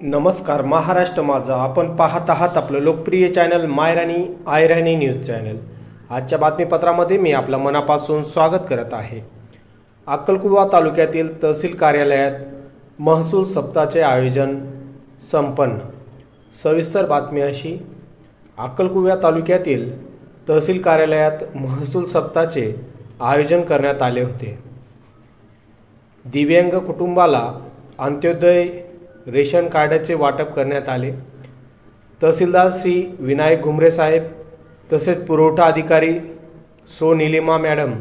नमस्कार महाराष्ट्र माझा. आपण पाहत आहात आपलं लोकप्रिय चॅनल मायराणी आयराणी न्यूज चॅनल. आजच्या बातमीपत्रामध्ये मी आपलं मनापासून स्वागत करत आहे. अक्कलकुवा तालुक्यातील तहसील कार्यालयात महसूल सप्ताहाचे आयोजन संपन्न. सविस्तर बातमी अशी, अक्कलकुवा तालुक्यातील तहसील कार्यालयात महसूल सप्ताहाचे आयोजन करण्यात आले होते. दिव्यांग कुटुंबाला अंत्योदय रेशन कार्डाचे वाटप करण्यात आले. तहसीलदार श्री विनायक घुमरे साहेब तसेच पुरवठा अधिकारी सो नीलिमा मॅडम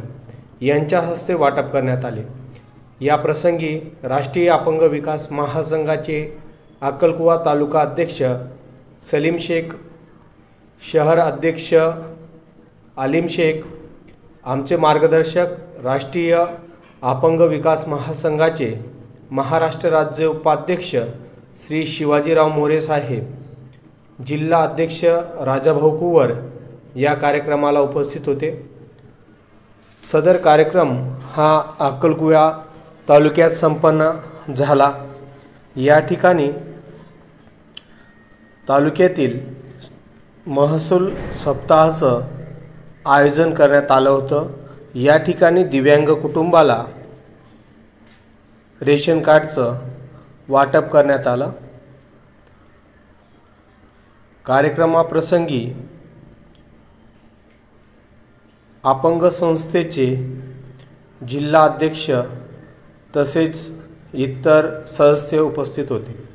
यांच्या हस्ते वाटप करण्यात आले. या प्रसंगी राष्ट्रीय अपंग विकास महासंघाचे अक्कलकुवा तालुका अध्यक्ष सलीम शेख, शहर अध्यक्ष आलिम शेख, आमचे मार्गदर्शक राष्ट्रीय अपंग विकास महासंघाचे महाराष्ट्र राज्य उपाध्यक्ष श्री शिवाजीराव मोरे साहेब, जिल्हा अध्यक्ष राजाभाऊ कुवर या कार्यक्रमाला उपस्थित होते. सदर कार्यक्रम हा अक्कलकुवा तालुक्यात संपन्न झाला. या ठिकाणी तालुक्यातील महसूल सप्ताहाचं आयोजन करण्यात आलं होतं. या ठिकाणी दिव्यांग कुटुंबाला रेशन कार्डचं वाटप करण्यात आलं. कार्यक्रमाप्रसंगी अपंग संस्थेचे जिल्हा अध्यक्ष तसेच इतर सदस्य उपस्थित होते.